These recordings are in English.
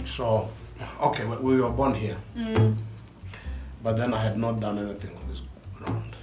So, okay, we were born here. But then I had not done anything on this ground.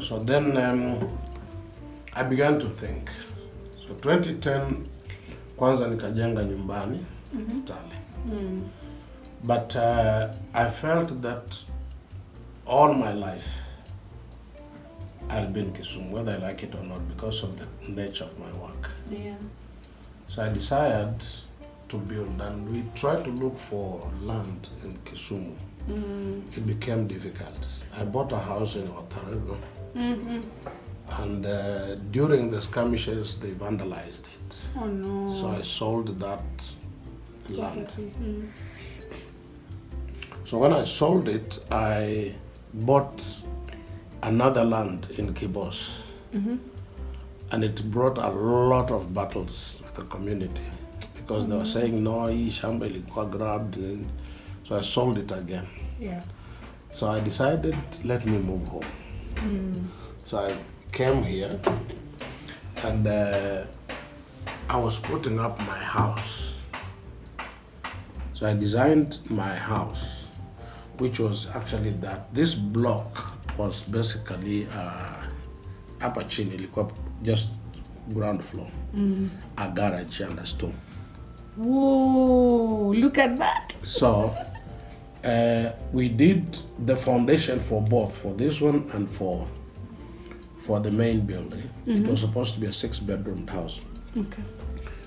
So then I began to think. So 2010, kwanza nikajenga nyumbani, Italy. But I felt that all my life I'll be in Kisumu, whether I like it or not, because of the nature of my work. Yeah. So I decided to build, and we tried to look for land in Kisumu. It became difficult. I bought a house in Otarego, and during the skirmishes, they vandalized it. Oh no. So I sold that land. So when I sold it, I bought another land in Kibos. And it brought a lot of battles with the community because they were saying, no, hii shamba ilikuwa grabbed. And so I sold it again. Yeah. So I decided, let me move home. So I came here and I was putting up my house. So I designed my house, which was actually that. This block was basically upper chini, ilikuwa just ground floor, a garage and a store. Whoa, look at that. So we did the foundation for both, for this one and for the main building. It was supposed to be a 6-bedroom house. Okay.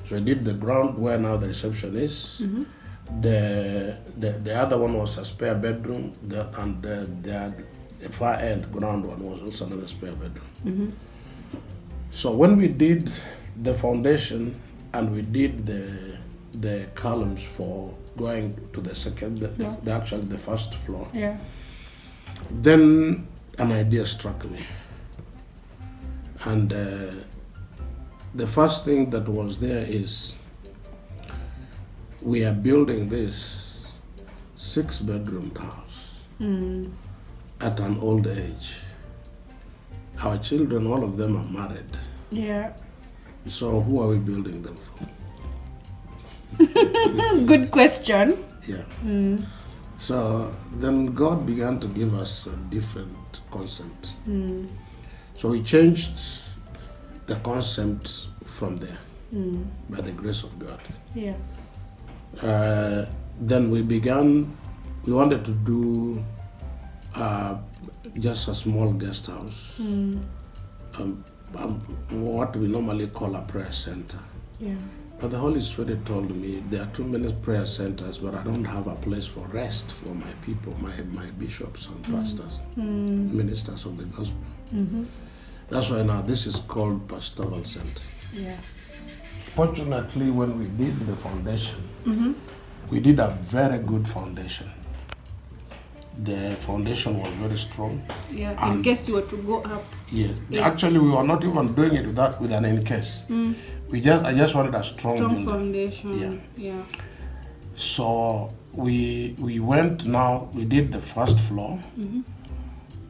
So I did the ground where now the reception is. The other one was a spare bedroom, and the far end ground one was also another spare bedroom. So when we did the foundation and we did the columns for going to the second, the first floor, Yeah. then an idea struck me. And the first thing that was there is we are building this 6-bedroom house at an old age. Our children, all of them are married. Yeah. So who are we building them for? Good question. Yeah. So then God began to give us a different concept. So we changed the concept from there by the grace of God. Yeah. Then we wanted to do just a small guest house, what we normally call a prayer center. Yeah. But the Holy Spirit told me there are too many prayer centers, but I don't have a place for rest for my people, my bishops and pastors, ministers of the gospel. That's why now this is called Pastoral Center. Yeah. Fortunately, when we did the foundation, we did a very good foundation. The foundation was very strong. Yeah. In case you were to go up. Yeah. Actually, we were not even doing it with an in case. I just wanted a strong building. Foundation. Yeah. So we went now. We did the first floor,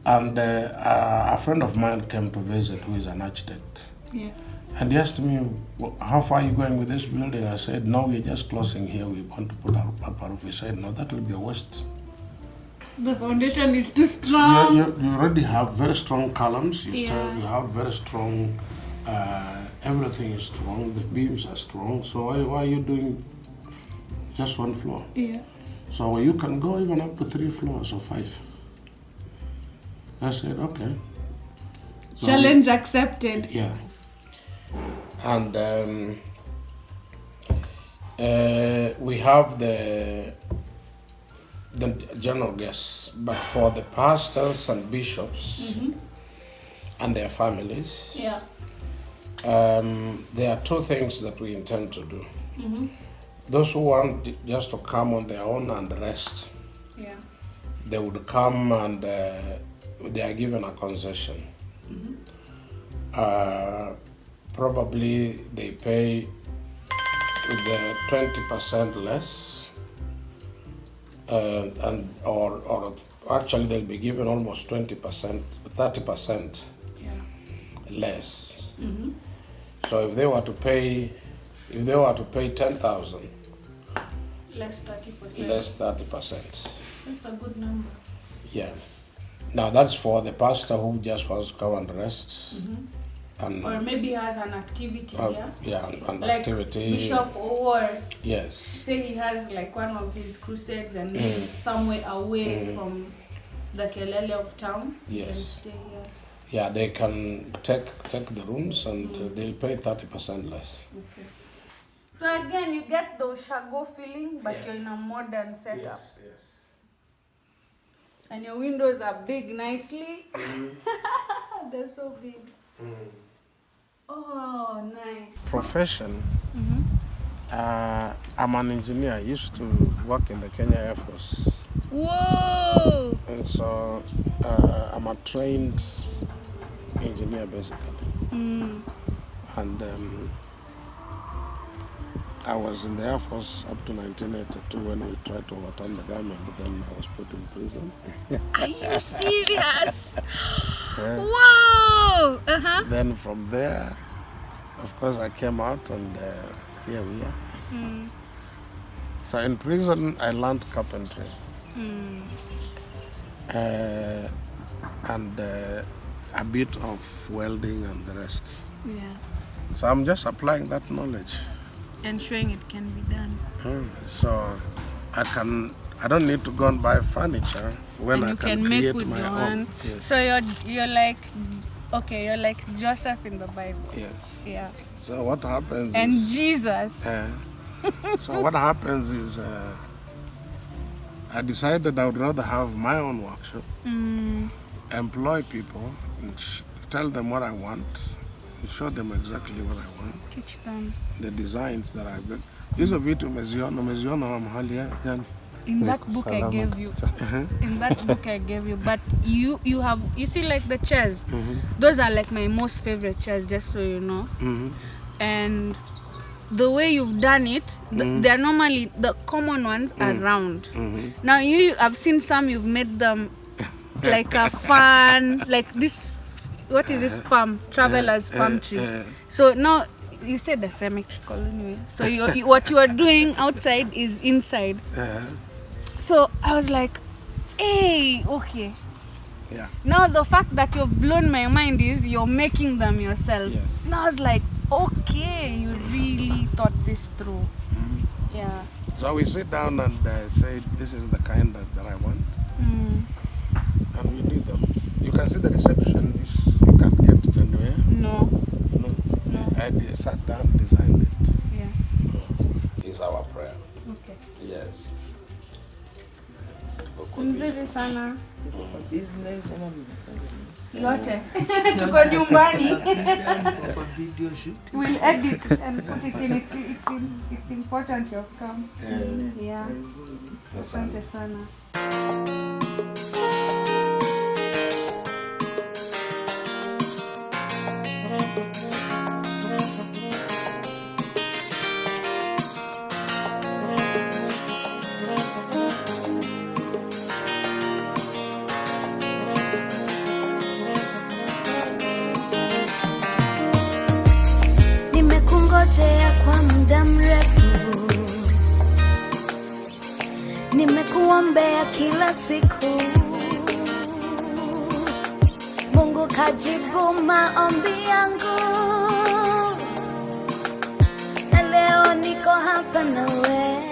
and a friend of mine came to visit, who is an architect. Yeah. And he asked me, how far are you going with this building? I said, no, we're just closing here. We want to put up a roof. He said, no, that will be a waste. The foundation is too strong. You already have very strong columns. You have very strong, everything is strong. The beams are strong. So why are you doing just one floor? Yeah. So you can go even up to 3 floors or 5. I said, okay. So Challenge accepted. Yeah. And we have the general guests, but for the pastors and bishops and their families, Yeah. there are 2 things that we intend to do. Those who want just to come on their own and rest, Yeah. they would come and they are given a concession. Probably they pay the 20% less, or actually they'll be given almost 20%, 30% less. So if they were to pay 10,000, Less 30%. Less 30%. That's a good number. Yeah. Now that's for the pastor who just wants to come and rest. And Or maybe has an activity here. Yeah, an Like activity. Bishop, or Yes. say he has like one of his crusades and he's somewhere away from the kelele of town. Yes. And stay here. Yeah, they can take the rooms and they'll pay 30% less. Okay. So again, you get the Ushago feeling, but you're in a modern setup. Yes. And your windows are big nicely. They're so big. Oh, nice. Profession. I'm an engineer. I used to work in the Kenya Air Force. Whoa! And so I'm a trained engineer basically. And I was in the Air Force up to 1982 when we tried to overturn the government, then I was put in prison. Are you serious? Whoa! Then from there, of course, I came out and here we are. So in prison, I learned carpentry. And a bit of welding and the rest. Yeah. So I'm just applying that knowledge. And showing it can be done. So I don't need to go and buy furniture when And I you can make create with my your own. hand. Yes. So you're like Joseph in the Bible. Yes. Yeah. So what happens And is... Jesus. So what happens is I decided I would rather have my own workshop, employ people, and tell them what I want, show them exactly what I want. Teach them. The designs that I make. Hizo vitu umeziona mahali yani. In that book I gave you. In that book I gave you. But you see like the chairs. Those are like my most favorite chairs, just so you know. And the way you've done it, they're normally, the common ones are round. Now I've seen some you've made them like a fan, like this, what is this palm? Traveler's palm tree. So now, you said the symmetrical anyway. So what you are doing outside is inside. So I was like, hey, okay. Yeah. Now the fact that you've blown my mind is you're making them yourself. Yes. Now I was like, okay, you really thought this through. Yeah. So we sit down and say, this is the kind that I want. And we do them. You can see the reception, you can't get it anywhere. No. I sat down, designed it. Yeah. Is our prayer. Okay. Yes. Mzuri sana. Business Yote. Tuko nyumbani. video shoot. We'll edit and put it in. It's important you have come. Yeah. Asante sana. Nimekungojea kwa muda mrefu, nimekuombea kila siku, Mungu kajibu maombi yangu, na leo niko hapa na wewe.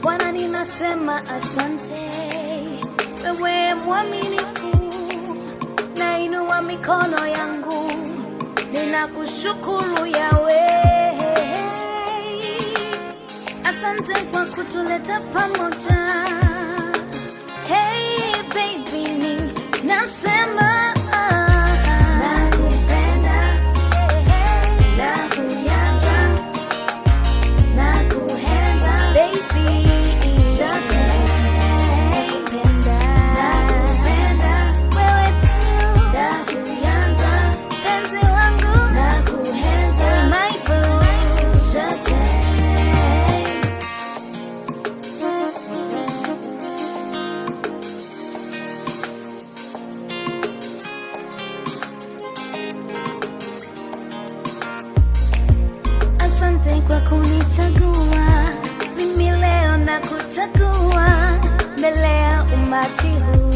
Bwana, ninasema asante, wewe mwaminifu. Nainua mikono yangu, ninakushukuru Yawe. Asante kwa kutuleta pamoja. Hey baby, nasema nakupenda, nakuyata, nakuheza baby, yote nakupenda, nakupenda wewe tu, nakuyata penzi wangu, nakuheza my boo, yote. kuchagua mbele ya umati huu.